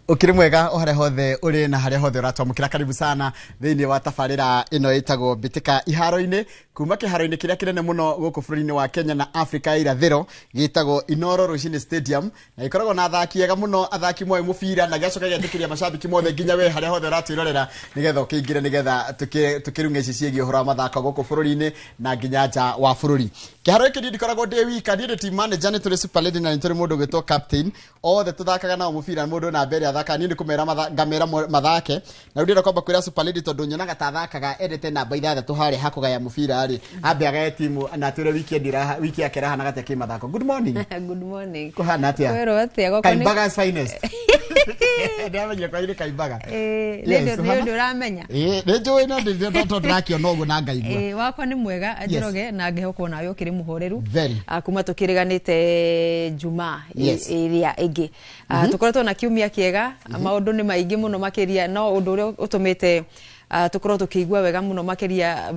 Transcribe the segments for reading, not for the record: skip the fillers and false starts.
Ukiri mwega ohare hothe uri na haria hothe uratwamukira karibu sana thiini wa tabarira ino itagwo bitika iharo-ini kuma kiharo-ini kiria kinene muno guku bururi-ini wa Kenya na Africa ya irathiro gitagwo Inooro Rushini Stadium na ikoragwo na athaki ega muno athaki moe mubira na giacoka giatikiria mashabiki mothe nginya we haria hothe uratwirorera nigetha ukingire nigetha tukirunga ici ciegi uhoro wa mathako guku bururi-ini na nginya nja wa bururi. Kiharo giki ndikoragwo ndi wika ndi team manager ni turi super lady na turi mundu gwitwo captain othe tuthakaga na mubira mundu na mbere athaka ni kumera ngamera mathake na ndira kwamba kwira super lady tondu nyonaga ta thakaga edete namba 6 hari hakugaya mubira ari ambiaga timu na turi wiki yake raha na gate kimathako. Good morning. Good morning. Kuhana atia? Kwero atia goko ni Kaimbagas finest. Ndamenya kwa ile Kaimbaga. Ndio uramenya. Ndio ina ndio ndakio nogo na ngaigwa. Wakwa ni mwega ajiroge na ngehoko nayo kiri muhoreru. Kuma tukiriganite Juma iria ingi. Tukoretwo na kiumia kiega maundu ni maingi muno makiria no undu uria utumite tukorwo tukigwa wega muno makiria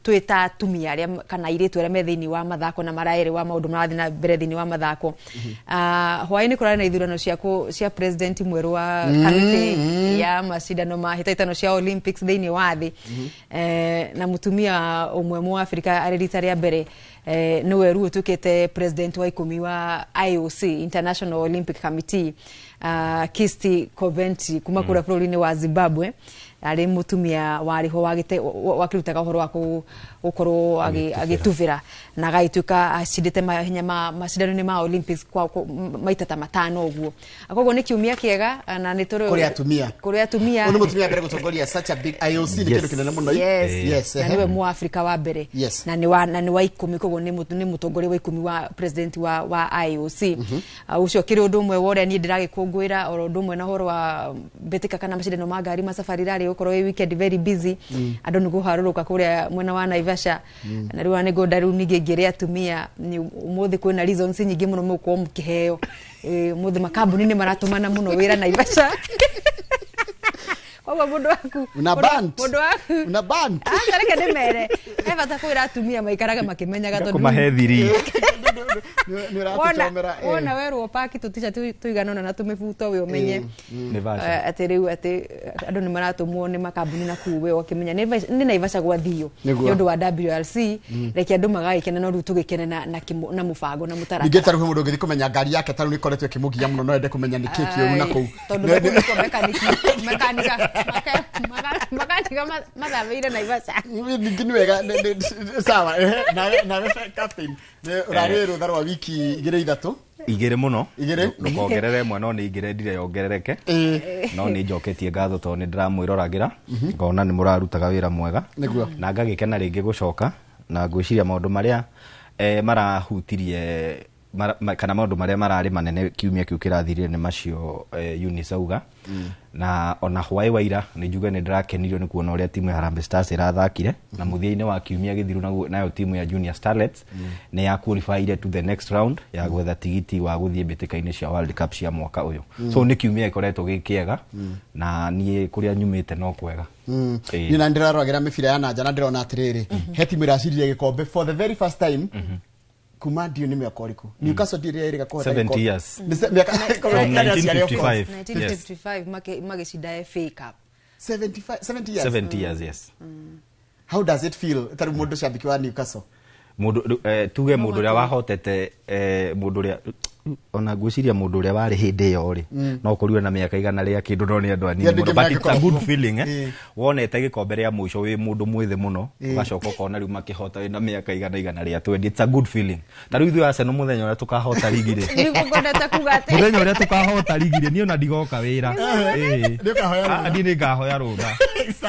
twita atumia aria kana iritu aria me thiini wa mathako na maraere wa maundu marathi na mbere thiini wa mathako. Hwaini kurari na ithurano cia president mweru wa kamiti ya macindano ma hitaitano cia Olympics thiini wa thi na mutumia umwe mu Africa ari rita ria mbere niwe ru tukite president wa 10 wa IOC International Olympic Committee Kirsty Coventry kuma kura bururi-ini wa Zimbabwe ari mutumia wariho wakirutaga uhoro wa gukorwo agituvira na gaituka acindite mahinya macindano-ini ma Olympics kwa maita ta 5 uguo. Akoguo ni kiumia kiega na ni turi kuri atumia uno mutumia mbere gutongoria such a big IOC ni kindu kinene muno. Yes na niwe mu Africa wa mbere na ni wa 10 koguo ni mutongoria wa 10 wa president wa IOC. Ucio kiri undu umwe wore ni ndiragikungwira undu umwe na horo wa betika kana macindano ma ngari masafari rari ukorwo weekend very busy andu ni guharuruka kuria mwena wa Naivasha na riwa ni godaru nigegere atumia ni umuthi kwina reasons nyingi muno muko mukiheo muthi makambuni ni maratumana muno wira Naivasha. Kwa mundu waku una band kareke ni mere ebata kwira atumia maikaraga makimenyaga tondu kumahethiri ni ratutomera ona weru paki tutisha tuiganona na tumifuto we umenye ati riu ati andu ni maratumwo ni makambuni na kuwe wakimenya ni Naivasha gwa thio ni undu wa WLC reke andu magaikena no rutu gikene na mubango na mutara nigeta ruhe mundu ngithi kumenya ngari yake taru ni koretwe kimugia muno no ende kumenya ni kiki uru na kou tondu mekanika makanika mathavire Naivasha ningini wega sawa na captain urari rutha rwa wiki igire ithatu igire muno nukongerere mwe no ni igire ndire yongerereke no ni njoketie ngatho to ni ndiramwirораgira ngona ni murarutaga wira mwega na ngagikena ringi gucoka na ngwiciria maundu maria marahutirie kana maundu maria marari manene kiumia kiu kirathirire ni macio Unisauga na ona hwai waira ni njuga ni ndirakenirio ni kuona uria timu ya Harambee Stars irathakire na muthia-ini wa kiumia githiru nayo timu ya Junior Starlets ni ya qualified to the next round ya gwetha tigiti wa guthie bitika-ini cia World Cup cia mwaka uyu. So ni kiumia ikoretwo gikiega na nie kuria nyumite no kwega. Ni na ndirarwagira mibira ya nanja na ndirona atiriri he timu iraciririe gikombe for the very first time kuma ndio ni miaka uriku Newcastle ndio iri gakora 70 years miaka 1955 magishinda FA Cup 70 years yes. How does it feel tari mundu shabiki wa Newcastle mundu tuge mundu ria wahotete mundu ria ona gwiciria mundu ria wari hindi yo ri no kuriwa na miaka igana ria kindu no ni andu anini muno but it's a good feeling wonete gikombe ria muico wi mundu mwithe muno ugacoka kona riu makihota na miaka igana ria 20 it's a good feeling tari ithu Arsenal muthenya uria tukahota ligi ri nigukondete kugate muthenya uria tukahota ligi ri ni ona ndigoka wira andi ni ngahoya rutha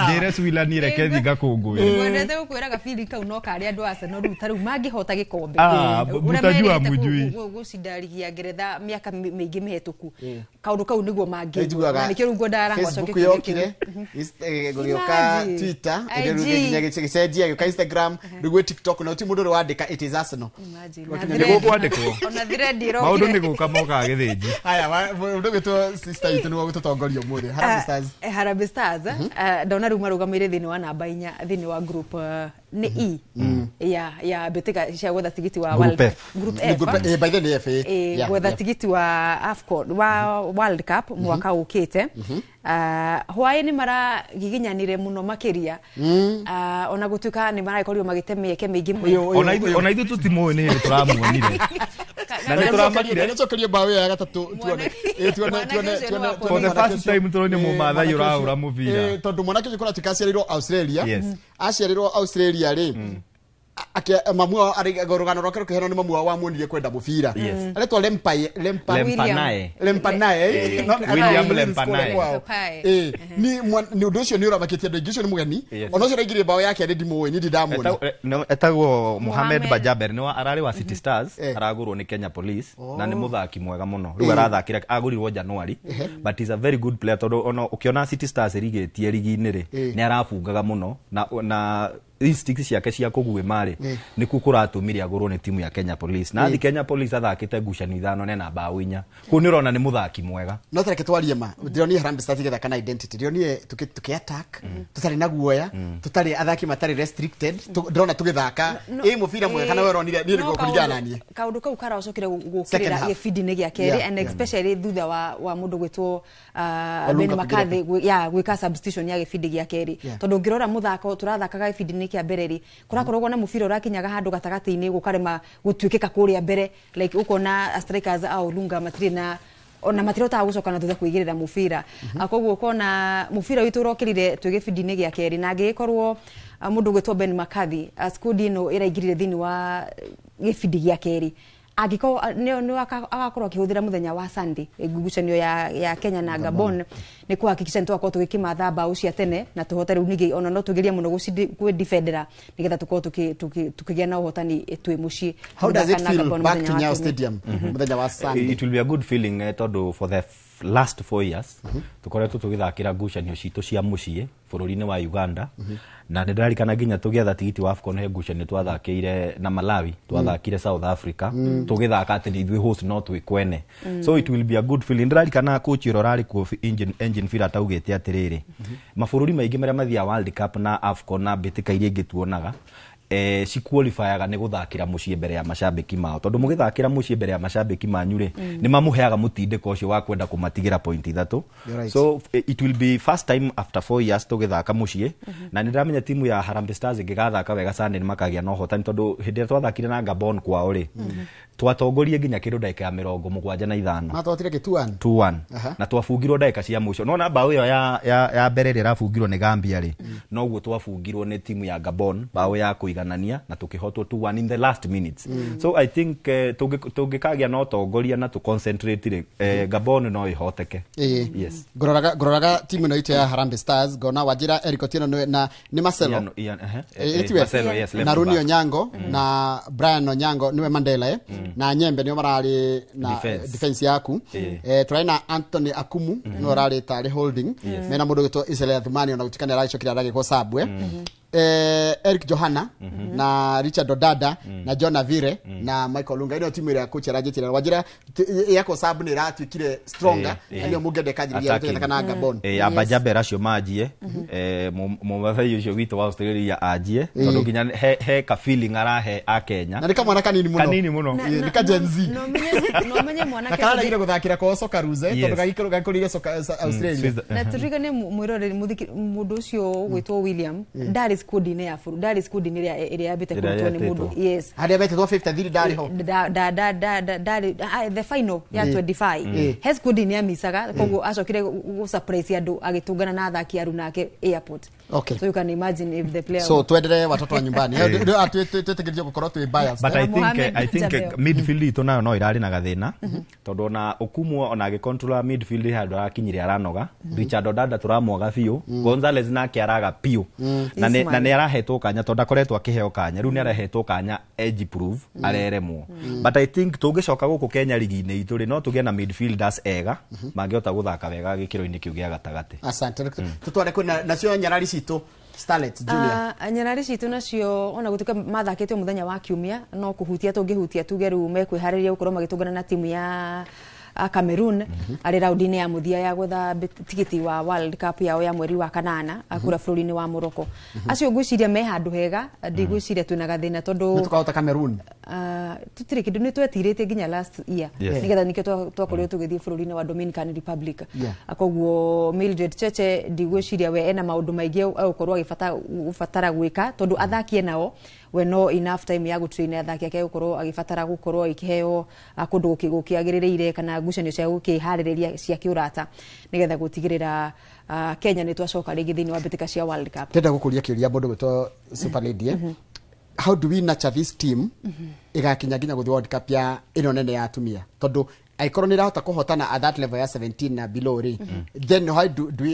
ndire swila ni reke thiga kungu ngwendete gukwira ga feeling kau no kari andu Arsenal ru tari magihota gikombe mutajua mujui gucinda ligi ya Ngeretha miaka mingi mihituku kaundu kau niguo mangigwa na nikio ngo ndarangwa Facebook yokire gurioka Twitter nginya gicenjia gioka Instagram niguo TikTok na uti mundu wandika it is Arsenal niguo kwandikwo ona thire ndiro maundu niguka moka githinji haya mundu gitwo sister itu niwe gututongoria umuthi Harambee Stars Harambee Stars ndona ruma rugamire thini wa namba 4 thini wa group ni ya betika cia gwetha tigiti wa Group F. Group F. By the F. Gwetha tigiti wa AFCON wa World Cup mwaka ukite. Hwae ni maragiginyanire muno makiria. Ona gutuika ni maraikorio magitemie kemeingi. Ona ithu tutimoe ni turamuonire. Na ni turamakire. Nĩcokerio mbaũ ya gatatu tuone. For the first time turone mumathai uraura mubira. Tondu mwanake ucio kuratuika aciarirwo Australia. Aciarirwo Australia ri. Mamu ari rugano rwake rukiheno ni mamu wa muonirie kwenda mubira. Aretwo Lempanae. William Lempanae. Ni undu ucio ni uramakitie ndu ingi ni mugeni. Ona ucio raingire mbaũ yake ari ndimuwe ni ndidamuona. Etagwo Mohamed Bajaber ni arari wa City Stars, aragurwo ni Kenya Police na ni muthaki mwega muno. Riu arathakira agurirwo January, but is a very good player tondu ona ukiona City Stars rigitie rigi-ini ri ni arafungaga muno na instincts ciake cia kugue mari ni kukuratumire agurwo ni timu ya Kenya Police na athi Kenya Police athakite ngucanio ithano na mbaũ inya ku ni urona ni muthaki mwega no tareke twarie ma ndironi Harambee Stars igetha kana identity ndironi tuki attack tutari na guoya tutari athaki matari restricted ndirona tugithaka mubira mwega kana weronire ni riguo kuringana nanie kaundu kau karacokire gukirira gifindi-ini gia keri and especially thutha wa mundu gwitwo Ben McCarthy gwika substitution ya gifindi gia keri tondu ngirora muthako turathakaga gifindi-ini kia mbere kurakoragwo na mubira urakinyaga handu gatagati-ini gukarema gutuikika kuria mbere like ukona strikers au lunga matiri na ona matirota gucoka na thutha kuigirira mubira akoguo kona mubira witu urokirire twi gifindi-ini gia keri na ngikorwo mundu gwitwo Ben McCarthy squad ino iraigirire thini wa gifindi gia keri agiko ni agakorwo akihuthira muthenya wa Sunday ngugucanio ya Kenya na Gabon ni kuhakikisha nitwakorwo tugikimatha mbaũ cia tene na tuhote riu ningi ona no tugeria muno ku defendera nigetha tukorwo tukigia na uhotani twi mucii. How does it feel back to Nyayo Stadium muthenya wa Sunday? It will be a good feeling tondu for the last 4 years tukoretwo tugithakira ngucanio citu cia mucii bururi-ini wa Uganda na ndirarikana nginya tugietha tigiti wa AFCON he ngucanio twathakire na Malawi twathakire South Africa tugithaka ati ni ithui host no twikwene so it will be a good feeling. Ndirarikana coach urorari ku engine fira taugite atiriri mabururi maingi maria mathia World Cup na AFCON na bitika iria ingi tuonaga si qualifyaga ni guthakira mucii mbere ya mashabiki mao tondu mugithakira mucii mbere ya mashabiki manyu ri ni mamuheaga mutindiko ucio wa kwenda kumatigira point 3 so it will be first time after 4 years tugithaka mucii na ndiramenya timu ya Harambee Stars ingigathaka wega Sunday ni makagia no hotani tondu hindi twathakire na Gabon kwao ri twatongorie nginya kindu dakika ya 75 na twatire ki 2-1 na twafungirwo dakika cia muico no na mbaũ iyo ya mbere ri rafungirwo ni Gambia ri no guo twafungirwo ni timu ya Gabon mbaũ ya kuiganania na tukihotwo 2-1 in the last minutes so I think tungikagia no tongoria na tu concentrate ri Gabon no ihoteke. Yes ngororaga timu ino itu ya Harambee Stars gona Wajira Eric Otieno na ni Marcelo Marcelo yes na Runi Onyango na Brian Onyango niwe Mandela na Nyembe ni marari na defense yaku turaina Anthony Akumu no rari tari holding mena mundu gitwo Israel Thumani ona gutikana ragicokira ragiko sabwe Eric Johana na Richard Odada na John Avire na Michael Lunga ino timu ya coach rajitira Wajira yako sabu ni ratwikire stronger ndio mugende kajiri ya kana Gabon Bajaber acio majie mumathai ucio witu wa Australia ajie tondu nginya he ka feeling arahe a Kenya na nikamwana kanini muno nika Gen Z no menye mwana na kana ile guthakira kwa soka ruze tondu gagikurige soka Australia na turigane mwirore mundu ucio gwitwo William Dari squad-ini ya furu Dari squad-ini ria yabite kurutwo ni mundu yes hadi bethe 53 Dari ho the final ya 25 he squad-ini ya misaga koguo acokire gu surprise andu agitungana na athaki aru nake airport so you can imagine if the player so twendere watoto wa nyumbani twetegereje gukorwo twi bias but I think midfield itu nayo no irari na gathina tondu na Okumu ona agicontrola midfield handu arakinyire aranoga Richard Odada turamwoga biu Gonzalez nake araga piu na ne arahetwo kanya tondu akoretwo akiheo kanya riu ni arahetwo kanya edge proof areremwo but I think tungicoka guku Kenya ligi-ini itu ri no tugie na midfielders ega mangiota guthaka wega gikiro-ini kiu gia gatagati. Asante tutware kuna nacio nyarari citu Starlet Junior nyarari citu nacio ona gutuka mathakite muthenya wa kiumia no kuhutia tungihutia tuge riu mekwihariria gukorwo magitungana na timu ya Cameroon arĩ raũndi-inĩ ya mũthia ya gwetha tigiti wa World Cup yao ya mweri wa kanana akura bũrũri-inĩ wa Morocco. Acio ngwĩciria me handũ hega, ndigwĩciria twĩna gathĩna tondũ tukahota Cameroon tutire kindu ni twetirite nginya last year nigetha nikio twakorirwo tugithii bũrũri-inĩ wa Dominican Republic. Koguo Mildred Cheche ndigwĩciria we ena maũndũ maingĩ agũkorwo agĩbatara gwĩka tondu athakie nao we no enough time ya gutrain athaki ake gukorwo agibatara gukorwo ikiheo kundu gukiagirireire kana ngucanio cia gukihaririria cia kiurata nigetha gutigirira Kenya ni twacoka rigi thiini wa mbitika cia World Cup. Tenda gukuria kiuria mundu gwitwo Super Lady. How do we nurture this team igakinya nginya guthi World Cup ya ino nene ya atumia tondu aikorwo nirahota kuhotana at that level ya 17 na below then how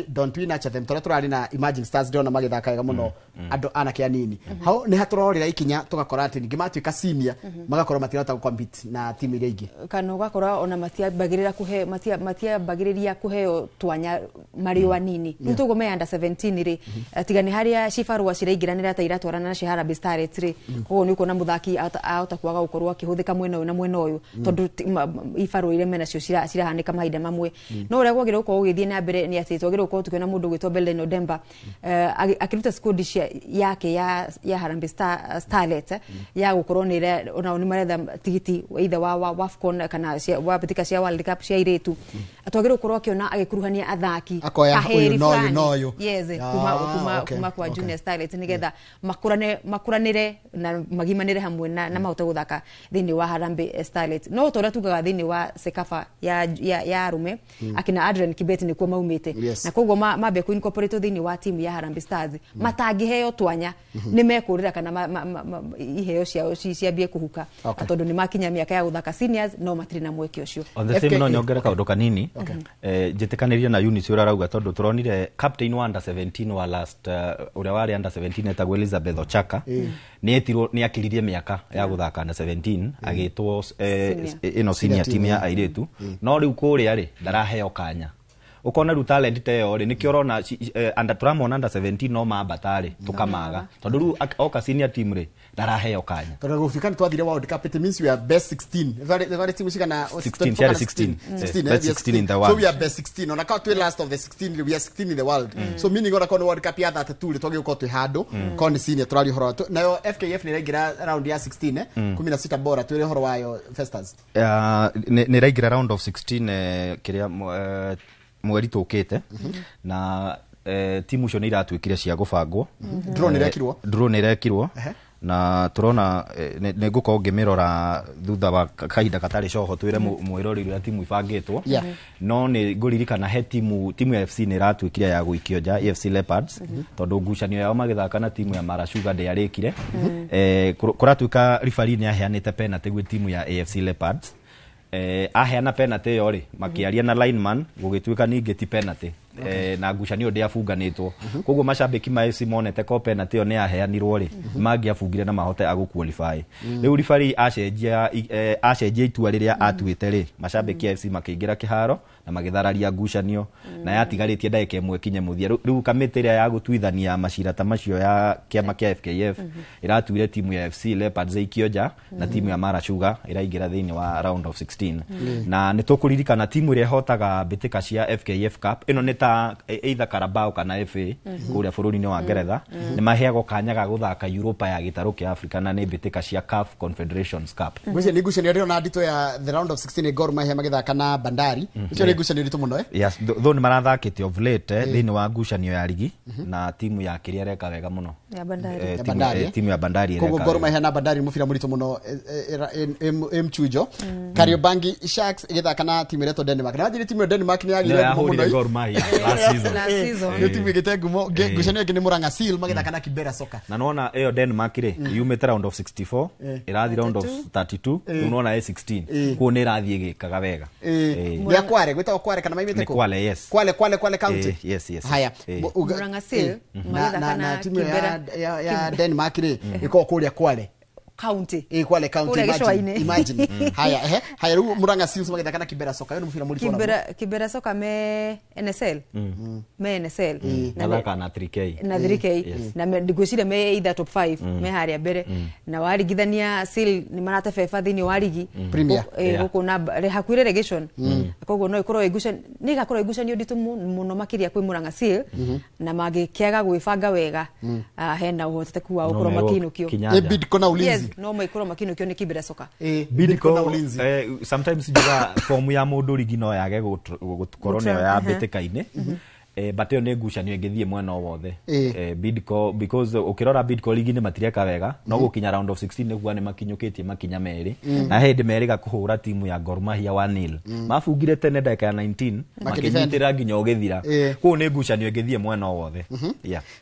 don't we nurture them turari na Emerging Stars ndona magithaka wega muno andu anake anini how ni haturorira ikinya tugakora ati ningi matuika senior magakorwo matirahota compete na timu iria ingi kana ugakora ona matiambagirira kuhe matiambagiriria kuheo twanya mari wanini nitugo me under 17 ri tigani haria cifarwa ciraingiranira ta iratwarana na Harambee Starlets ri koguo ni uko na muthaki ahota kuaga gukorwo akihuthika mwena uyu na mwena uyu tondu ifarwa ile mena cio cirahanika mahinda mamwe no uria gwagire uko ugithie na mbere ni ati twagire uko tukiona mundu gwitwo Belden Odemba akiruta squad yake ya Harambee Starlets ya gukorwo ni ona ni maretha tigiti either wa WAFCON kana wa bitika cia World Cup cia iretu atwagire ukorwo akiona agikuruhania athaki aheri no yes kuma kwa Junior Starlets nigetha makuranire na magimanire hamwe na mahote guthaka thiini wa Harambee Starlets no tora tugaga thiini wa Sekafa ya arume akina Adrian Kibet ni kuo maumite na koguo mabe ku incorporate thiini wa timu ya Harambee Stars matangiheo twanya ni mekurira kana iheo ciambie kuhuka tondu ni makinya miaka ya guthaka seniors no matiri na mweke ucio. On the same no nyongere kaundu kanini jitikaniria na Eunice urarauga tondu turonire captain wa under 17 wa last uria wari under 17 etagwo Elizabeth Ochaka ni etirwo ni akiririe miaka ya guthaka under 17 agitwo ino senior team ya airetu no riu kuria ri ndaraheo kanya ukona ru talent teo ri nikio rona under tramon under 17 no mabatari tukamaga tondu ru oka senior team ri ndaraheo kanya tondu gufika ni twathire World Cup it means we are best 16 very team shikana 16 in the world so we are best 16 on account we last of the 16 we are 16 in the world so meaning ona kono World Cup ya 32 twagi uko twi hando kono senior turari horo nayo FKF ni raigira round ya 16 16 bora twire horo wayo Festas ni raigira round of 16 kiria mweri tukite na timu cio ni iratwikire cia gubangwo drone irekirwo na turona ne nguko ngimirora thutha wa kahinda katari coho twire mwirori ria timu ibangitwo no ni nguririkana he timu ya FC ni iratwikire ya guikio nja AFC Leopards tondu ngucanio yao magithaka na timu ya Mara Sugar ndearikire kuratwika referee ni aheanite penalty gwi timu ya AFC Leopards aheana penalty yo ri makiaria na lineman gugitwika ningi ti penalty na ngucanio ndiafunganitwo koguo macambiki ma FC monete ko penalty yo ni aheanirwo ri mangiafungire na mahote aguqualify riu referee acenjia itua riria atuite ri macambiki FC makiingira kiharo na magithararia ngucanio na yatigaritie ndagika imwe kinye muthia riu kamiti ria ya gutuithania macira ta macio ya kiama kia FKF iratuire timu ya FC Leopards ikionja na timu ya Mara Sugar iraingira thiini wa round of 16 na nitukuririkana timu ria hotaga bitika cia FKF Cup ino ni ta either Carabao kana FA kuria bururi-ini wa Ngeretha ni maheagwo kanya ga guthaka Europa ya gitaru kia Africa na ni bitika cia CAF Confederations Cup ngucanio rio na ndito ya the round of 16 Gor Mahia magithaka na Bandari icio ni ngucanio ndito muno yes though ni marathakite of late thiini wa ngucanio ya ligi na timu ya kiria reka wega muno ya Bandari timu ya Bandari reka Gor Mahia na Bandari mufira murito muno mchujo Kariobangi Sharks igithaka na timu reto Denmark na thiri timu ya Denmark ni yagire muno Gor Mahia last season ni timu igite ngumo ngucanio ingi ni Murang'a Seal magithaka na Kibera Soka na nona eyo Denmark ri yumite round of 64 irathi round of 32 unaona 16 ko ni rathi igikaga wega ya Kware gwita Kware kana maimite ko Kwale yes Kwale county yes haya Murang'a Seal magithaka na timu ya Denmark ri iko kuria Kwale county Kwale county, Kule imagine haya rĩu Murang'a Seals magethaka na Kibera Soka yo mubira muri Kibera Soka me NSL me NSL na 3K na 3K na ndigwicire me either top 5 me haria mbere na warigithania Seal ni marate fefa thini warigi Premier guku na hakuire relegation koguo no ikorwo igusha ni gakorwo igushanio nditu muno makiria kwi Murang'a Seal na magikiaga gwibanga wega hena uhoteteku wa ukorwo makinukio Bidco na Ulinzi. Yes, no maikorwo makinukio ni Kibera Soka Bidco na Ulinzi. Sometimes juga form ya mundu rigi no yage gukorwo ne ya beteka-ine but yo ne ngucanio ngithie mwena wothe Bidco because ukirora Bidco ligi ni matireka wega no gukinya round of 16 niguo ni makinyukitie makinya meri na hindi meriga kuhura timu ya Gor Mahia 1-0 mafungire tene dakika ya 19 makinyitira nginya ugithira ku ni ngucanio ngithie mwena wothe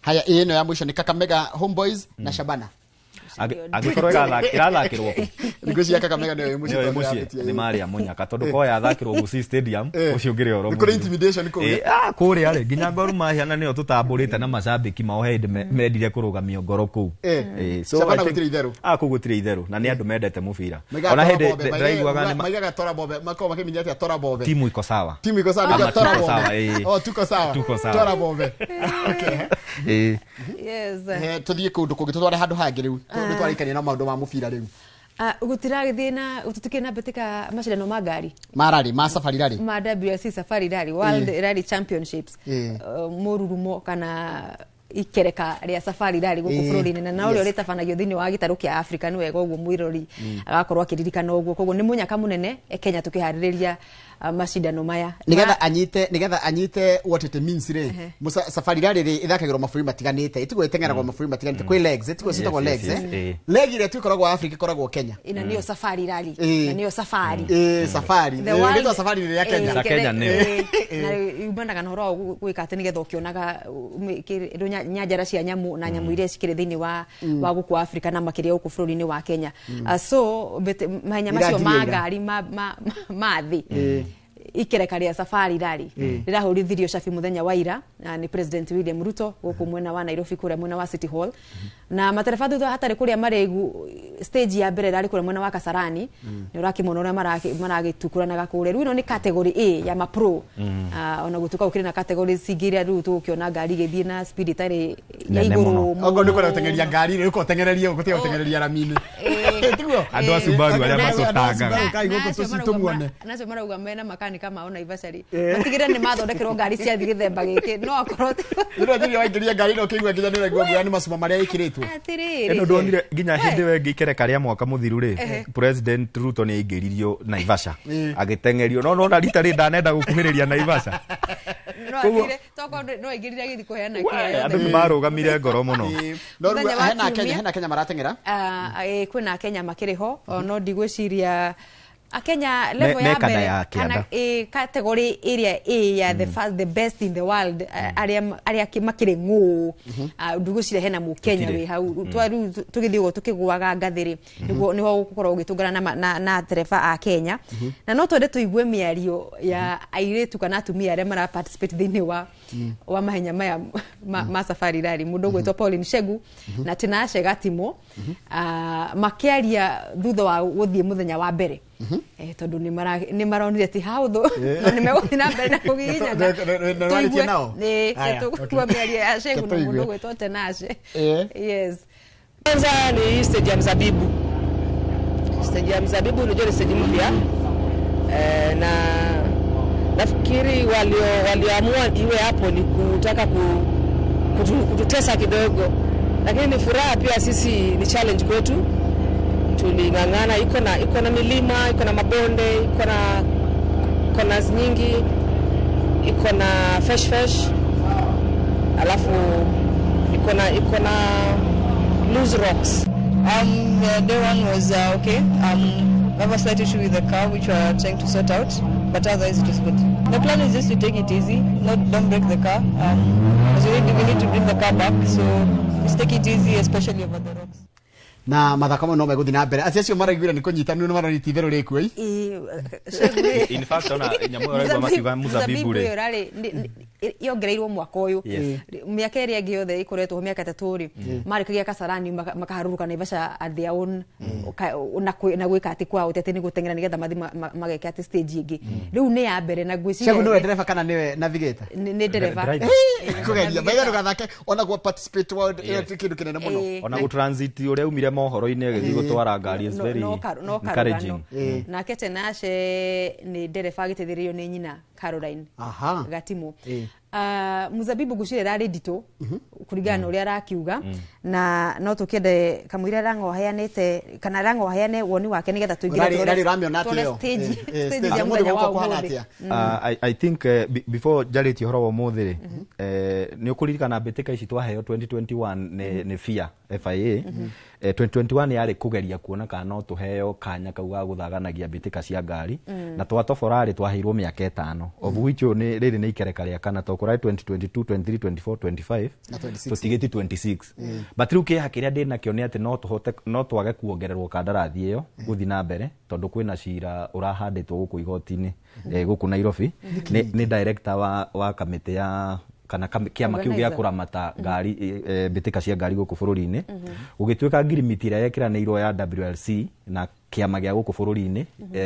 haya ino ya mwisho ni Kakamega Homeboys na Shabana agikorwo irathakirwo Nigucia Kakamega ndio muci ni Maria Munyaka tondu ko yathakirwo Gusii Stadium ucio ngire oro kuri intimidation ko kuri ari nginya Gor Mahia na nio tutamburite na macambiki mao hindi mendire kurugamio ngoro ku so Shabana gutire itheru kugutire itheru na ni andu mendete mubira ona hindi ndaiguaga ni maigaga tora bobe mako makiminyate tora bobe timu iko sawa ni tora bobe tuko sawa tora bobe yes tuthie kundu kungi tutware handu hangi riu twarikania na maundu ma mubira riu gutiragithi na ututukie na betika mashindano magari marari ma safari rally ma WRC safari rally World Rally Championships mururumo kana ikereka ria safari rally guku bururi-ini na uri ritabanagio thini wa gitaru kia Africa ni wega uguo mwirori agakorwo akiririkana uguo koguo ni munyaka munene Kenya tukihariria mashindano maya nigetha anyite what it means re safari rally ri ithakagirwo maburi matiganite itigwo itengeragwo maburi matiganite kwi legs itigwo citagwo legs leg ire tukoragwo Africa ikoragwo Kenya ina niyo safari rally na niyo safari safari ndio safari ri ya Kenya za Kenya ni na yumanaga na horo gwika ati nigetha ukionaga nyajara cia nyamu na nyamu iria cikire thini wa guku Africa na makiria guku bururi-ini wa Kenya so mahenya macio magari mathi ikereka ria safari rally rirahurithirio Shafi muthenya wa ira ni President William Ruto guku mwena wa Nairobi kure mwena wa City Hall na matereba thutha hatari kuria maregu stage ya mbere rari kure mwena wa Kasarani ni urakimona uria maragitukuranaga kure riu ino ni category A ya mapro ona gutuka ukire na category singiria riu tukiona ngari githie na speed itari ya iguru ogo ndiko gutengeria ngari riu ko tengereria ugutia gutengereria ramini tiguo andu a Subaru aria matutanga kai guku tucitumwone nacio marauga mena makani kama ona Ivashari matigire ni mathondekirwo ngari cia thigithemba giki no akorwo ndio thiri waingiria ngari no kigwa nginya nira igwa ngani macuma maria ikiritwo eno ndonire nginya hindi we ngikereka ria mwaka muthiru ri President Ruto ni aingiririo Naivasha agitengerio no na rita ri ndanenda gukuhiriria Naivasha no toko no aingiriria githi kuheana kia andu marugamire ngoro muno no hena Kenya maratengera kwina Kenya makiriho no ndigwiciria Kenya level ya mbere kana category area A ya the best in the world aria makire ngu ndugucire hena mu Kenya we hau twaru tugithio tukigwaga ngathiri niho gukorwo gitungana na tereba a Kenya na no twende tuigue miario ya airetu kana atumia aria mara participate thini wa mahenya maya ma safari rally mundu gwetwa Pauline Shegu na Tinashe Gatimo makiaria thutha wa guthie muthenya wa mbere tondu ni maronire ti hauthu no ni meguthi na mbere na kugiginyaga noritie nao tukua miario ya Shegu na mundu gwetwa Tinashe yes kwanza ni stage ya Mzabibu. Stage ya Mzabibu ni stage mpya na nafikiri walioamua iwe hapo ni kutaka kututesa kidogo, lakini ni furaha pia. Sisi ni challenge kwetu, tulingangana. Iko na milima, iko na mabonde, iko na corners nyingi, iko na fresh, alafu iko na loose rocks. Day one was okay. I have a slight issue with the car which we are trying to sort out, but otherwise it is good. The plan is just to take it easy, don't break the car. Because we need to bring the car back, so let's take it easy, especially over the rocks. na mathako mau no meguthi na mbere acio maraiguira ni kunyitanu no maranyita itherũ rĩkuo in fact ona nyamu ĩraigua makiuga Muzabibu rĩ yongereirwo mwaka ũyũ mĩaka ĩrĩa ĩngĩ yothe ĩkoretwo ho mĩaka 3 rĩ marĩkagia Kasarani makaharũrũka Naivasha at their own na gwĩka atĩ kwao tete nĩ gũteng'era nĩgetha mathi mageka atĩ stage ĩngĩ rĩu nĩ ya mbere na ngwĩciria Shegu nĩwe ndereba kana nĩwe navigator nĩ ndereba kugeria baiga ndũgathake ona gwa participate world kĩndũ kĩnene mũno ona gũ transit ũrĩa umire mohoro-inĩ agĩthiĩ gũtwara ngari is very encouraging nake Tenashe nĩ ndereba agĩteithĩrĩrio nĩ nyina Caroline Gatimu Muzabibu gucire rari ndito kurigana uria arakiuga na no tukende kamwira rango hayanete kana rango hayane woni wake nigetha tuingire rari ramiona atio stage ya muthenya wa umuthi I think before jareti horo wa muthi ni ukuririkana mbitika ici twaheo 2021 ni FIA 2021 yari kugeria kuona kana no tuheo kanya kau ga guthaganagia mbitika cia ngari na twatoborari twaheirwo miaka 5 of which ni riri ni ikereka ria kana tokora 2022 23 24 25 tutigiti 26 but riu kiha kiria ndina kio ni ati no twage kuongererwo kandarathi iyo guthi na mbere tondu kwina cira urahanditwo guku igoti-ini guku Nairobi ni director wa kamiti ya kana kiama kiu gya kuramata ngari mbitika cia ngari guku bururi-ini ugituika ngirimiti ira yekiranirwo ya WLC na kiama gya guku bururi-ini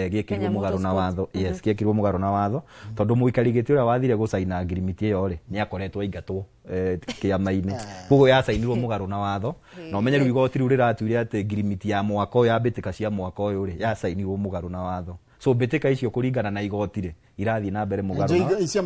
giekirwo mugaro na watho giekirwo mugaro na watho tondu muikari giti uria wathire gucaina ngirimiti iyo ri ni akoretwo aingatwo kiama-ini koguo ya sainirwo mugaro na watho no menye riu igoti riu riratuire ati ngirimiti ya mwaka uyu ya mbitika cia mwaka uyu ri ya sainirwo mugaro na watho so mbitika icio kuringana na igoti ri irathi na mbere mugaro na icio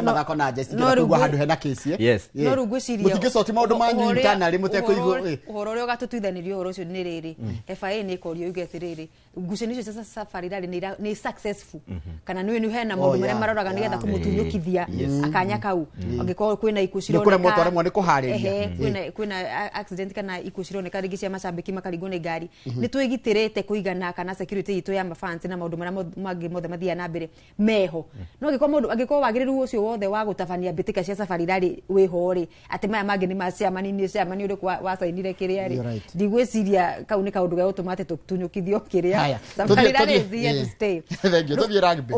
mathako na justice kuigwa handu hena case no rugwiciria mutingicoki maundu manyu intana ri mutekuigwo uhoro uria gatutwithanirio uhoro ucio ni riri FIA ni korio igeti riri ngucanio cia safari rari ni successful kana ni hena maundu maria maroraga nigetha kumutunyukithia akanya kau angikorwo kwina ikuciro ni moto remwe ni kuhariria kwina accident kana ikuciro ni karigi cia macambiki makarigwo ni ngari ni twigitirite kuigana kana security itu ya mafans na maundu maria mangi mothe mathia na mbere meho no angĩkorwo wagĩrĩru ũcio wothe wa gũtabania mbitika cia safari rari wĩho ri atĩ maya mangĩ nĩ maciamani ũrĩ wacainire kĩrĩa ri ndigwĩciria kau nĩ kaũndũ ga gũtũma atĩ tũtunyũkithio kĩrĩa safari rari is here to stay tũthiĩ rugby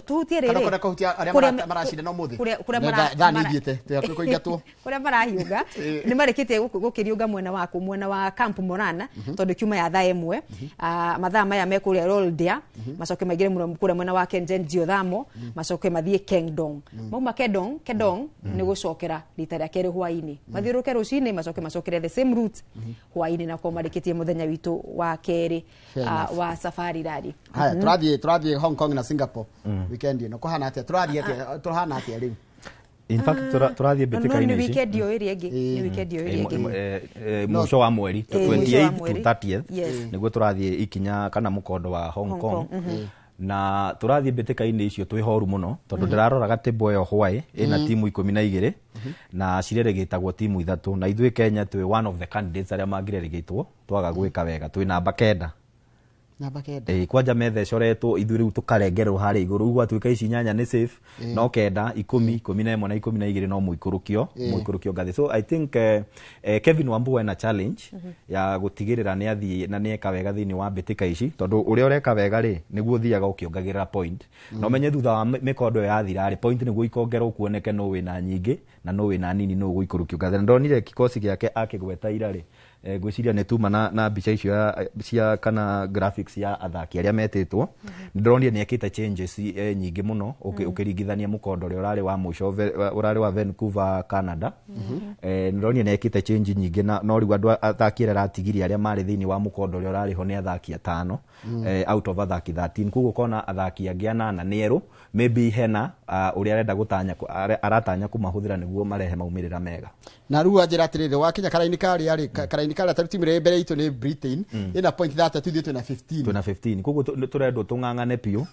tuhutie rĩrĩ kuria maracida no muthi kuria marahiũnga nĩ marĩkĩtie gũkĩriũnga mwena wa Camp Morana tondũ kiuma ya thaa ĩmwe mathaa maya me kuria Roldia macoke maigire mũno kuria mwena wa Kengen Geothermal macoke mathiĩ Kendong mauma Kendong nĩ gũcokera rita rĩa kerĩ hwaĩ-inĩ mathiũrũke rũcinĩ macokere the same route hwaĩ-inĩ na kwa marĩkĩtie mũthenya witũ wa kerĩ wa safari rari turathiĩ Hong Kong na Singapore weekend ino kuhana atia turahana atia riu in fact turathie mbitika-ini ici ni weekend yo iri ĩngĩ ni weekend yo iri ĩngĩ mwisho wa mweri 28 to 30th niguo turathie ikinya kana mukondo wa Hong Kong na turathie mbitika-ini icio twi horu muno tondu ndiraroraga table yo hwaĩ ina timu 12 na cireregitagwo timu 3 na ithuĩ Kenya twi one of the candidates aria mangireregitwo twaga gwika wega twi namba 9 kwanja methecoretwo ithuĩ rĩu tũkarengerwo harĩ igũrũ rĩu gwatuĩka ici nyanya nĩ safe no 9 10 11 na 12 no mũikũrũkio ngathĩ so I think Kevin Wambua ena challenge ya gũtigĩrĩra nĩ athiĩ na nĩ eka wega thĩinĩ wa mbĩtĩka ici tondũ ũrĩa ũreka wega rĩ nĩguo ũthiaga ũkĩongagĩrĩra point no menye thutha wa mĩkondo ya thira rĩ point nĩguo ikongerwo kuoneke no wĩna nyingĩ na no wĩna nini no gũikũrũkio ngathĩ ndonire kikosi gĩake akĩgweta ira rĩ gwiciria nĩ tuma na mbica icio cia kana graphics ya athaki arĩa metĩtwo ndĩronire nĩ ekĩte changes nyingĩ mũno ũkĩringithania mũkondo ũrĩa ũrarĩ wa mũico ũrarĩ wa Vancouver Canada ndĩronire nĩ ekĩte change nyingĩ no rĩu andũ athaki arĩa aratigirie arĩa marĩ thĩinĩ wa mũkondo ũrĩa ũrarĩ ho nĩ athaki 5 out of athaki 13 koguo kona athaki angĩ 8 nĩ erũ maybe hena ũrĩa arenda gũtanya aratanya kũmahũthĩra nĩguo marehe maumĩrĩra mega na rĩu anjĩra atĩrĩrĩ wakinya karaini karĩa tarĩ timu ĩrĩa mbere itũ nĩ Britain ĩna point 3 tuthiĩ twĩna 15 koguo tũrendwo tũng'ang'ane piũ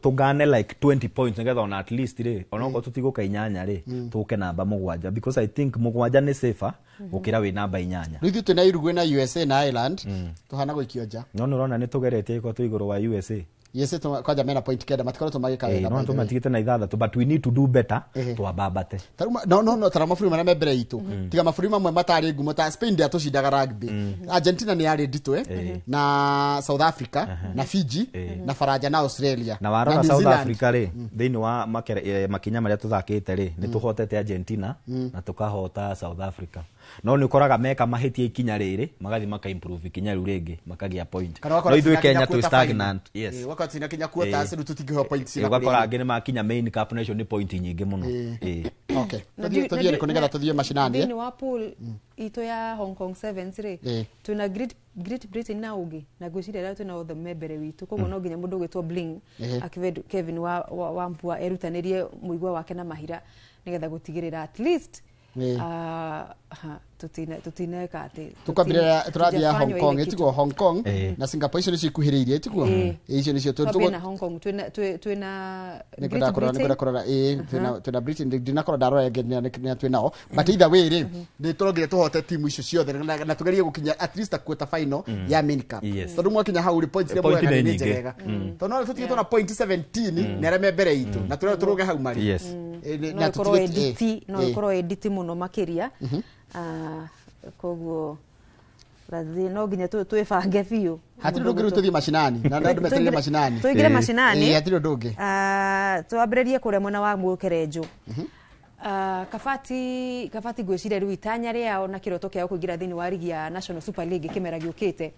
tũngane like 20 points nĩgetha ona at least rĩ onokorwo tũtigũka 8 rĩ tũke namba 7 because I think 7 nĩ safer gũkĩra wĩ namba 8 rĩu ithuĩ twĩna Uruguay na USA na Ireland tũhana gũikio nja no nĩũrona nĩ tũgeretie iko twĩ igũrũ wa USA Yes, kwaja mena point kenda matikoretwo magika wega. No tumatigite na ithathatũ, but we need to do better twambambate. No tara mabũrũri marĩa me mbere itũ. Tiga mabũrũri mamwe matari ngumo ta Spain ndia tucindaga rugby. Argentina nĩ yarĩ nditũ na South Africa na Fiji na Faranja na Australia. Na warora South Africa rĩ thĩinĩ wa makinya marĩa tuthakĩte rĩ nĩ tuhotete Argentina na tukahota South Africa. No nĩ ũkoraga meka mahĩtia ikinya rĩrĩ magathi maka improve ikinya rĩu rĩngĩ makagia point. No ithuĩ Kenya tu stagnant. Yes. Wakati na Kenya kuota asiru tutingĩho points cia. Wakora angĩ nĩ makinya main cup nation nĩ point nyingĩ mũno. Okay. Tuthiĩ rĩko nĩgetha tuthiĩ mashinani. Thĩinĩ wa pool ito ya Hong Kong Sevens rĩ tuna Great Britain na ũngĩ na ngwĩciria rĩu tuna othe membere witũ koguo no nginya mũndũ gwĩtwo Bling Kevin wa Mpua erutanĩrie mũigua wake na mahira nĩgetha gũtigĩrĩra at least tutineka ati tukambira turathia Hong Kong etiko Hong Kong na Singapore icio nicio ikuhiriirie etiko icio nicio tuko na Hong Kong twina twina Britain dina kora daro ngenia twinao but either way ri ni turongire tuhote timu icio ciothe na tugerie gukinya at least quarter final ya main cup tondu mwakinya hau points le mwega ni njega tondu no tutigitwo na point 17 na reme mbere itu na turuge hau mari na tutigite no ikoro edit muno makiria koguo razi no nginya twĩbange biũ hatiri ndũngĩ tuthie mashinani na ndandu metereire mashinani tuigire mashinani hatiri ndũngĩ twambĩrĩrie kũrĩa mwena wa Mũkerenjo Kabati gwĩciria rĩu itanya rĩao na kĩroto kĩao kũingĩra thĩinĩ wa ligi ya National Super League kĩmera gĩũkĩte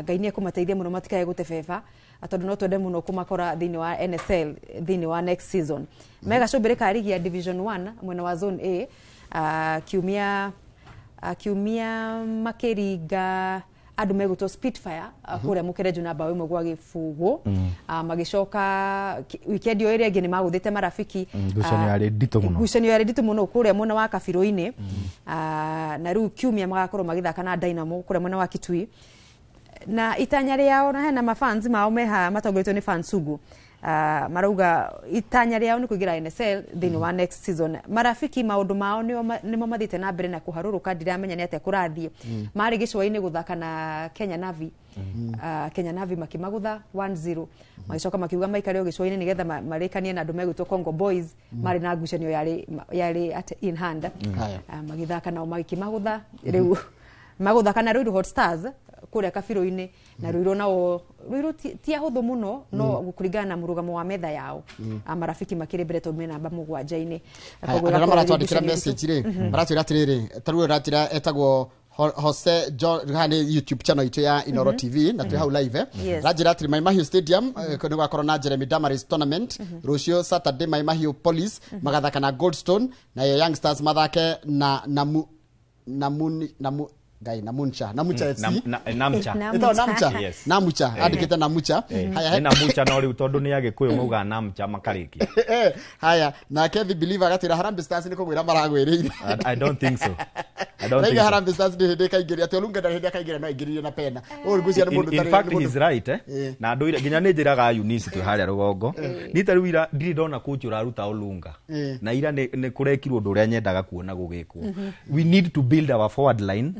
Ngai nĩ ekũmateithia mũno matikae gũtebeba tondũ no twende mũno kũmakora thĩinĩ wa NSL thĩinĩ wa next season megacũmbĩrĩ ka ligi ya Division 1 mwena wa Zone A kiumia makĩringa andũ megũtwo Spitfire kũrĩa Mũkerenjo na mbaũ ĩmwe gwa Gĩbũgũ magĩcoka weekend ĩyo ĩrĩa ĩngĩ nĩ magũthĩte marafiki ngucanio yarĩ nditũ mũno kũrĩa mwena wa Kabirũ-inĩ na rĩu kiumia magakorwo magĩthaka na Dynamo kũrĩa mwena wa Kitui na itanya rĩao na hena mafans mao meha matongoretio nĩ fans sugu marauga itanya rĩao nĩ kũingĩra NSL thĩinĩ wa next season marafiki maũndũ mao nĩmo mathĩte na mbere na kũharũrũka ndiramenya nĩ atĩa kũrathiĩ marĩ gĩcũa-inĩ gũthaka na Kenya Navy Kenya Navy makimagutha 1-0 magicoka makiuga maikarĩo gĩcũa-inĩ nĩgetha marĩkanie na andũ megwĩtwo Congo Boys marĩ na ngucanio yarĩ at in hand magĩthaka nao makimagutha rĩu magũthaka na Ruiru Hot Stars kũrĩa Kabirũ-inĩ na Ruiru nao Ruiru ti ahũthũ mũno no gũkũringana na mũrũgamo wa metha yao marafiki makĩrĩ mbere tondũ mena namba mũgwanja-inĩ koguo maratwandĩkĩra message rĩ maratwĩra atĩrĩrĩ tarũo ratĩra etagwo Jose John hani YouTube channel itu ya Inoro TV na tu hau live rajira atĩrĩ Mai Mahiũ Stadium nĩ gwakorwo na Jeremy Damaris tournament rũciũ Saturday Mai Mahiũ Police magathaka na Goldstone na Young Stars mathake na Gai Namucha FC Namucha andikite Namucha haya Namucha no riu tondu ni agikuyu mauga Namucha makariki haya na Kevin Believer agatira Harambee Stars ni kugwira maragwiriire I don't think so Harambee Stars ni hindi kaingiri ati olunga hindi kaingiri no ingiririe na pena urigucia ni mundu tari in fact he's right na andu nginya ni njiraga Eunice tu haria rugongo ni taru ira ndiri ndona coach uraruta olunga na ira ni kurekirwo undu uria nyendaga kuona gugikwo we need to build our forward line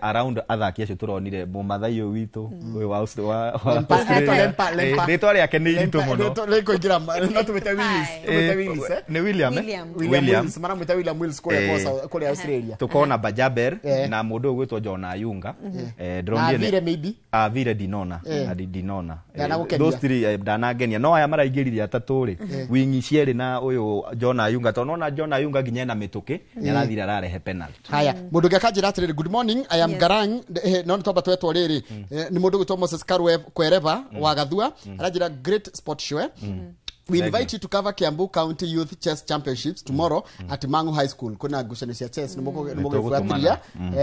around athaki acio turonire Mũmathai ũyũ witũ ũyũ wa rĩtwa rĩake nĩ iritũ mũno rĩkũingĩra no tũmĩte Willis nĩ Williams maramwĩta William Wills kũrĩa Australia tukona Bajaber na mũndũ ũyũ gwĩtwo John Ayunga Vire Dinona those three ndanangenia no aya maraingĩrire atatũ rĩ wingi cierĩ na ũyũ John Ayunga tondũ nona John Ayunga nginya ena mĩtũkĩ nĩ arathira ararehe penalty haya mũndũ gĩakanjĩra atĩrĩrĩ good morning I am Garang no ntomba twetwo rĩrĩ nĩ mũndũ gwĩtwo Moses Kwereva wa Gathua arajira great sport show We invite you to cover Kiambu County Youth Chess Championships tomorrow at Mangu High School. Kuna ngucanio cia chess nĩmũgũbuatiria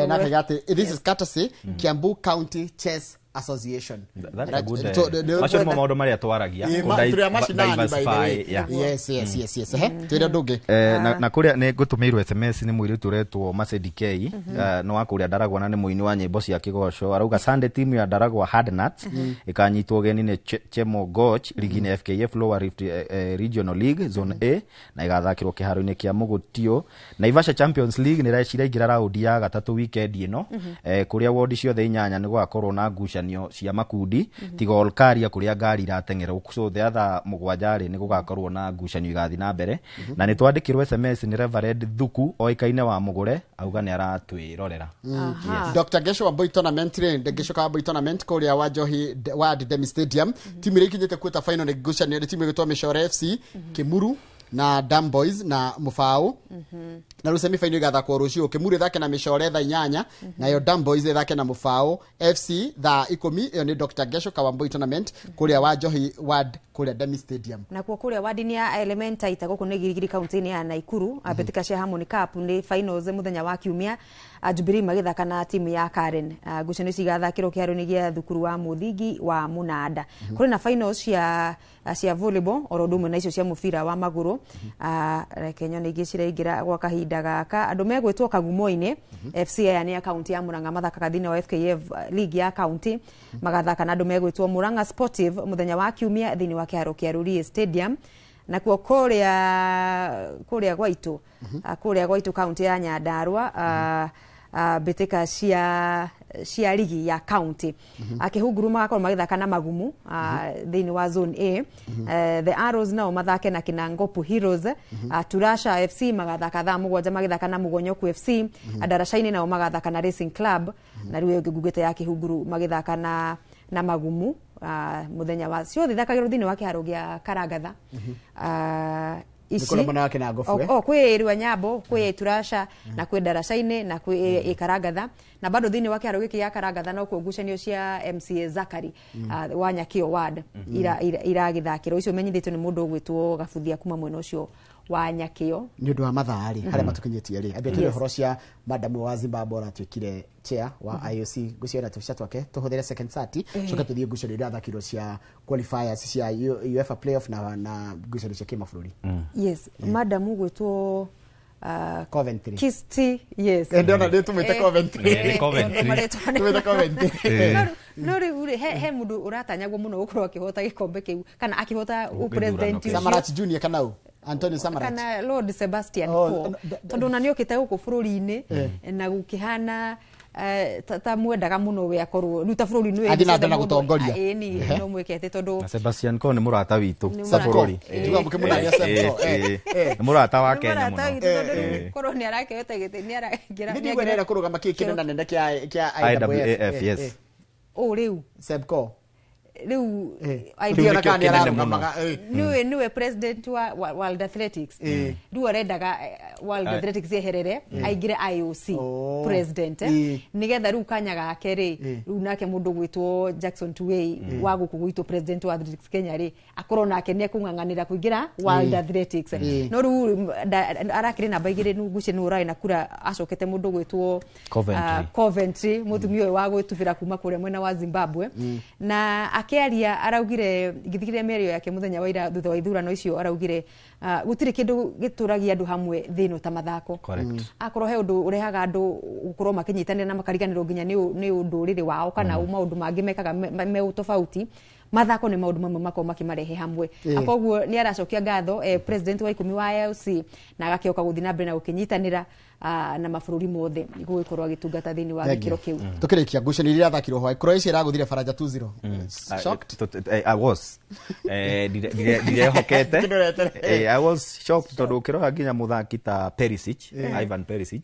na kagate this is courtesy Kiambu County Chess Association. That's a good macio mo maundu maria twaragia diversify yes twira ndungi na kuria ni ngutumirwo SMS ni mwiri turetwo Masedi K no akuria Ndaragwa na ni muini wa nyimbo cia kigoco arauga Sunday team ya Ndaragwa Hardnuts ikanyitwo geni ni Chemo Goch ligi-inĩ FKF Lower Rift Regional League Zone A na igathakirwo kiharo-inĩ kia Mugutio na Ivasha Champions League ni raicira ingira raundi ya gatatu weekend ino kuria ward ciothe inyanya ni gwakorwo na ngucanio ngucanio cia makundi tiga Olkaria kuria ngari irateng'era so the other mugwanja ni gugakorwo na ngucanio igathi na mbere na ni twandikirwo SMS ni Reverend Thuku oikaine wa mugure auga ni aratwirorera. Dr. Gesho Wambui tournament Gesho Wambui tournament kuria wa Johi wa Demi Stadium timu ile ikinyete kweta final ni ngucanio ni timu igitwa Mishore FC Kimuru na Dam Boys na Mufao na rusemi final igathakwo rucio Kimuru thake na Mishore tha 8 na yo Dam Boys thake na Mufao FC tha 10 iyo ni Dr. Gesho Wambui tournament kuria wa Johi Ward kuria Demi Stadium na kwa kuria ward ni ya Elementa itagoko ne Girigiri county ni ya Naikuru abetika cia Harmony Cup ni finals muthenya wa kiumia Jubilee magithaka na timu ya Karen ngucanio cigathakirwo kiaro-ini gia thukuru wa Muthingi wa Munanda kuri na finals cia volleyball orodumwe na icio cia mubira wa maguru Kenya ni giciraingira gwa kahinda gaka andu megwitwo Kagumo-ini FC ya ni county ya Murang'a mathaka thini wa FKF league ya county magathaka na andu megwitwo Murang'a Sportive muthenya wa kiumia thini wa kiharo kia Ruri Stadium na kuo kuria gwaitu county ya Nyandarua betika cia ligi ya county akihunguru magakorwo magithaka na Magumu thini wa zone A the Arrows nao mathake na Kinangopu Heroes Turasha FC magathaka tha mugwanja magithaka na Mugonyoku FC Darashaini nao magathaka na Racing Club na riwe ngugete ya kihunguru magithaka na Magumu muthenya wa cio thithakagirwo thini wa kiharo gia Karagatha Nikola mana na ngofu kwe Riwa Nyambo kwe Turasha na kwe Darashaini na kwe Karagatha na bado thini wa kiharo giki ya Karagatha no ngucanio cia MCA Zakari wa Nyakio ward iragithakirwo icio menyithitwo ni mundu gwitwo Gabuthia kuma mwena ucio wa Nyakio ni undu wa mathari haria matukinyitie ri abetire horo cia madamu wa Zimbabwe ratwikire chair wa IOC guciona tubica twake tuhuthere second sati coka tuthie ngucanio iria thakirwo cia qualifiers cia UEFA playoff na ngucanio cia kimabũrũri yes madamu gwitwo Coventry Kisti yes ndona ndi tumite Coventry Coventry no riure he mundu uratanyagwo muno gukorwo akihota gikombe kiu kana akihota president Samarat Junior kana Antonio Samarat kana Lord Sebastian Coe tondu na niokite guku bururi-ini na gukihana ta mwendaga muno we akorwo ruta bururi ni athina ndana gutongoria ni no mwekete tondu Sebastian Coe ni murata witu sa bururi juga mukimuna Sebastian ni murata wa Kenya muno korwo ni arakete gite ni aragira ni gwerera kurugama kikine na nende kia IWF yes riu Sebco riu idea kana ararugamaga niwe president wa World Athletics riu arendaga World Athletics yeherere aingire IOC president nigetha riu kanya gake ri riu nake mundu gwitwo Jackson Tuwei wa guku gwitwo president wa Athletics Kenya ri akorwo nake ni kung'ang'anira kuingira World Athletics no riu arakire namba igire nguce ni urai na kura acokete mundu gwitwo Coventry mutumio wa gwitubira kuma kuria mwena wa Zimbabwe na akiaria araugire githigire merio yake muthenya wa ira thutha wa ithurano icio araugire gutiri kindu gituragia andu hamwe thino ta mathako akorwo he undu urehaga andu gukorwo makinyitanira na makariganirwo nginya ni undu riri wao kana maundu mangi mekaga me tofauti mathako ni maundu mamwe mako makimarehe hamwe akoguo ni aracokia ngatho president wa 10 wa IOC na agakioka guthi na mbere na gukinyitanira na mabururi mothe gugikorwo agitungata thini wa gikiro kiu tukirikia ngucanio iria thakirwo hwa Croatia iraguthire Faraja 2-0 shocked I was direhokete I was shocked tondu ukirora nginya muthaki ta Perisic Ivan Perisic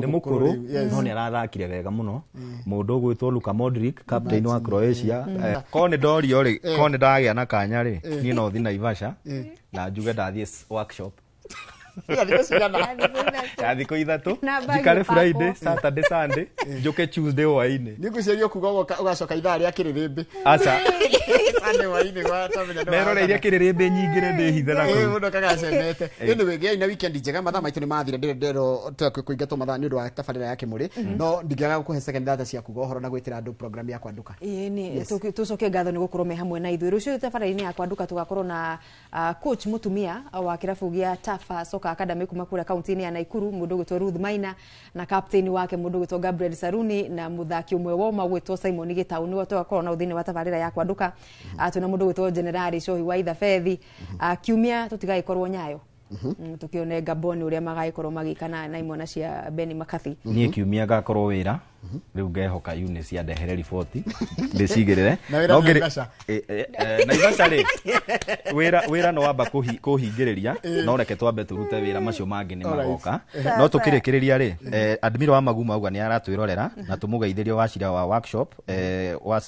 ni mukuru no ni arathakire wega muno mundu gwitwo Luka Modric captain wa Croatia ko ni ndorio ri ko ni ndagia na kanya ri ni no thi Naivasha na njuge ndathie workshop thikå ithatå njikare Friday Saturday Sunday njuke Tuesday hwainĩ nigucerio kuga ugacoka ithaa rĩa kĩrĩrĩmbĩ aca Sunday hwainĩ gwatamenya meroreire kĩrĩrĩmbĩ nyingĩre ndĩhithe na kũu mũndũ kagacemete anyway gĩa ina weekend njega mathaa maitũ nĩ mathire ndero kũingatwo mathaa nĩ ũndũ wa tabarĩra ya Kĩmũrĩ no ndingĩaga gũkũhe second data cia kuga ũhoro na gwĩtĩra andũ program ya kwanduka ni tucoke ngatho nĩ gũkorwo me hamwe na ithuĩ rũciũ tabarĩra-inĩ ya kwanduka tũgakorwo na coach mũtumia wa kĩrabu gĩa Tafa Soka Academy kuma kũrĩa kaunti-inĩ ya Naikuru mũndũ gwĩtwo Ruth Maina na captain wake mũndũ gwĩtwo Gabriel Saruni na muthaki ũmwe wa gwĩtwo Simon Gitau nĩguo tũgakorwo na thĩinĩ wa tabarĩra ya kwanduka tuna mũndũ gwĩtwo General Shohi wa Ithabethi kiumia tũtigagĩkorwo Nyayo tukione Gabon uria magaikorwo magikana na imwana cia Beni Makathi nie kiumia gakorwo wira riu ngehoka Eunice yandehere riboti ndicigirire Na wĩra Naivasha. Naivasha ri wira no wamba kuhingiriria no reke twambe turute wira macio mangi ni magoka no tukirikiriria ri admiral wa Maguma auga ni aratwirorera na tumugeithirio wacira wa workshop wa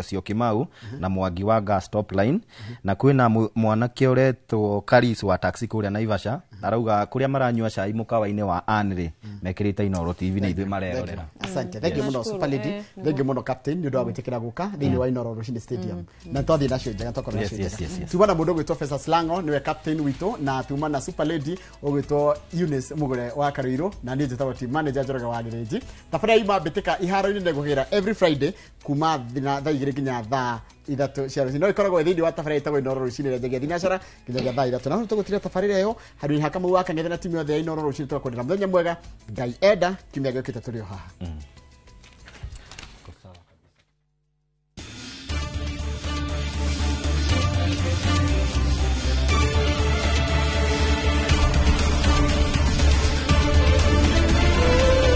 Syokimau na Mwangi wa gas stop line na kwina mwanake uretwo Karis wa taxi kuria Naivasha arauga kuria maranyua cai mukawa-ini wa Anri mekirite Inoro TV na ithui marerorera. Asante. Thank you muno Super Lady. Thank you muno Captain. Ndio gwitikira guka thini wa Inoro Rushine Stadium. Na twathi nacio njega tokora nacio njega. Tuma na mundu gwitwo Fesa Slango niwe Captain wito na tuma na Super Lady ogwitwo Eunice Mugure wa Karuiro na ni njitagwo team manager Njoroge wa Gireji. Tafadhali ima bitika iharo-ini neguhira every Friday kuma thina thaa 2 nginya thaa 3 cia rucini no ikoragwo thini wa tabarĩra itagwo Inoro Rucini rĩa njege thinacara nginyagia thaa 3 na tũgũtire tabarĩra ĩyo harĩ haka mau wa kangethe na timu yothe ya Inoro Rucini tũkwendera mũthenya mwega Ngai enda kiumia gĩũkĩte tũrĩ o haha.